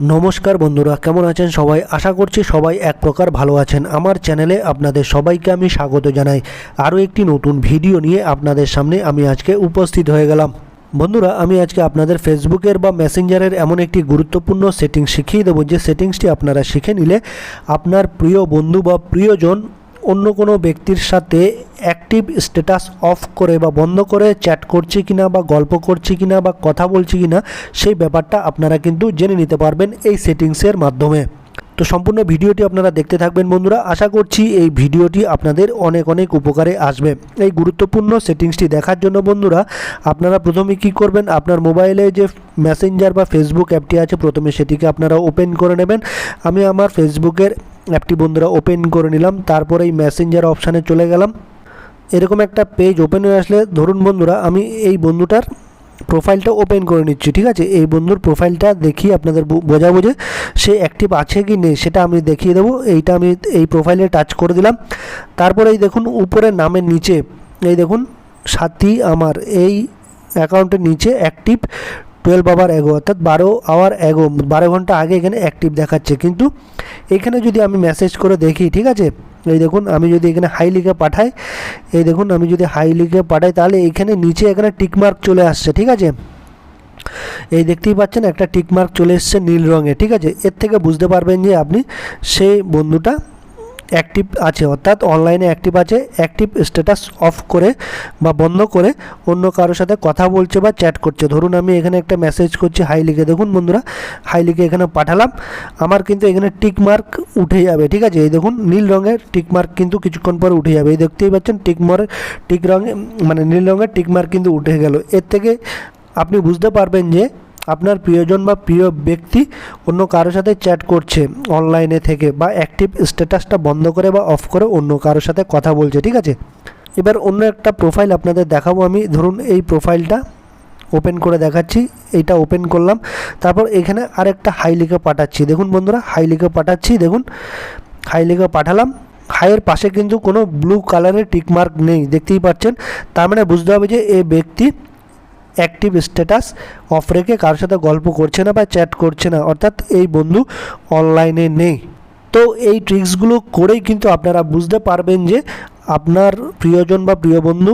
নমস্কার বন্ধুরা, কেমন আছেন সবাই? আশা করছি সবাই এক প্রকার ভালো আছেন। আমার চ্যানেলে আপনাদের সবাইকে আমি স্বাগত জানাই। আরও একটি নতুন ভিডিও নিয়ে আপনাদের সামনে আমি আজকে উপস্থিত হয়ে গেলাম। বন্ধুরা, আমি আজকে আপনাদের ফেসবুকের বা মেসেঞ্জারের এমন একটি গুরুত্বপূর্ণ সেটিংস শিখিয়ে দেবো, যে সেটিংসটি আপনারা শিখে নিলে আপনার প্রিয় বন্ধু বা প্রিয়জন অন্য কোনো ব্যক্তির সাথে অ্যাক্টিভ স্ট্যাটাস অফ করে বা বন্ধ করে চ্যাট করছে কিনা বা গল্প করছে কিনা বা কথা বলছে কিনা সেই ব্যাপারটা আপনারা কিন্তু জেনে নিতে পারবেন এই সেটিংসের মাধ্যমে। তো সম্পূর্ণ ভিডিওটি আপনারা দেখতে থাকবেন বন্ধুরা। আশা করছি এই ভিডিওটি আপনাদের অনেক অনেক উপকারে আসবে। এই গুরুত্বপূর্ণ সেটিংসটি দেখার জন্য বন্ধুরা আপনারা প্রথমে কি করবেন, আপনার মোবাইলে যে মেসেঞ্জার বা ফেসবুক অ্যাপটি আছে প্রথমে সেটিকে আপনারা ওপেন করে নেবেন। আমি আমার ফেসবুকের অ্যাপটি বন্ধুরা ওপেন করে নিলাম, তারপরে এই মেসেঞ্জার অপশানে চলে গেলাম। এরকম একটা পেজ ওপেন হয়ে আসলে ধরুন বন্ধুরা আমি এই বন্ধুটার প্রোফাইলটা ওপেন করে নিচ্ছি, ঠিক আছে। এই বন্ধুর প্রোফাইলটা দেখিয়ে আপনাদের বোঝা সে অ্যাক্টিভ আছে কি নেই সেটা আমি দেখিয়ে দেবো। এইটা আমি এই প্রোফাইলে টাচ করে দিলাম। তারপরে এই দেখুন উপরে নামের নিচে এই দেখুন সাথী আমার, এই অ্যাকাউন্টের নিচে অ্যাক্টিভ 12 আওয়ার এগো, অর্থাৎ 12 আওয়ার এগো, 12 ঘন্টা আগে এখানে অ্যাক্টিভ দেখাচ্ছে। কিন্তু এখানে যদি আমি মেসেজ করে দেখি, ঠিক আছে, এই দেখুন আমি যদি এখানে হাই লিখে পাঠাই, এই দেখুন আমি যদি হাই লিখে পাঠাই তাহলে এখানে নিচে এখানে টিকমার্ক চলে আসছে, ঠিক আছে। এই দেখতেই পাচ্ছেন একটা টিকমার্ক চলে এসছে নীল রঙে, ঠিক আছে। এর থেকে বুঝতে পারবেন যে আপনি সেই বন্ধুটা অ্যাক্টিভ আছে, অর্থাৎ অনলাইনে অ্যাক্টিভ আছে, অ্যাক্টিভ স্ট্যাটাস অফ করে বা বন্ধ করে অন্য কারোর সাথে কথা বলছে বা চ্যাট করছে। ধরুন আমি এখানে একটা মেসেজ করছি হাই লিখে, দেখুন বন্ধুরা হাই লিখে এখানে পাঠালাম, আমার কিন্তু এখানে টিক মার্ক উঠে যাবে, ঠিক আছে। এই দেখুন নীল রঙের টিক মার্ক কিন্তু কিছুক্ষণ পরে উঠে যাবে। এই দেখতেই পাচ্ছেন টিক রঙে মানে নীল রঙের টিক মার্ক কিন্তু উঠে গেল। এর থেকে আপনি বুঝতে পারবেন যে আপনার প্রিয়জন বা প্রিয় ব্যক্তি অন্য কারোর সাথে চ্যাট করছে অনলাইনে থেকে, বা অ্যাক্টিভ স্ট্যাটাসটা বন্ধ করে বা অফ করে অন্য কারোর সাথে কথা বলছে, ঠিক আছে। এবার অন্য একটা প্রোফাইল আপনাদের দেখাবো আমি। ধরুন এই প্রোফাইলটা ওপেন করে দেখাচ্ছি, এইটা ওপেন করলাম, তারপর এখানে আরেকটা হাই লিখে পাঠাচ্ছি। দেখুন বন্ধুরা হাই লিখে পাঠাচ্ছি, দেখুন হাই লিখে পাঠালাম। হাইয়ের পাশে কিন্তু কোনো ব্লু কালারের টিকমার্ক নেই, দেখতেই পাচ্ছেন। তার মানে বুঝতে হবে যে এই ব্যক্তি অ্যাক্টিভ স্ট্যাটাস অফ রেখে কারোর সাথে গল্প করছে না বা চ্যাট করছে না, অর্থাৎ এই বন্ধু অনলাইনে নেই। তো এই ট্রিক্সগুলো করেই কিন্তু আপনারা বুঝতে পারবেন যে আপনার প্রিয়জন বা প্রিয় বন্ধু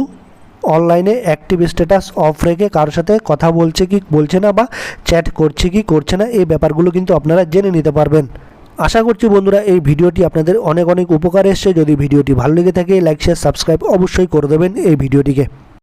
অনলাইনে অ্যাক্টিভ স্ট্যাটাস অফ রেখে কারোর সাথে কথা বলছে কি বলছে না বা চ্যাট করছে কি করছে না, এই ব্যাপারগুলো কিন্তু আপনারা জেনে নিতে পারবেন। আশা করছি বন্ধুরা এই ভিডিওটি আপনাদের অনেক অনেক উপকার এসছে। যদি ভিডিওটি ভালো লেগে থাকে লাইক শেয়ার সাবস্ক্রাইব অবশ্যই করে দেবেন এই ভিডিওটিকে।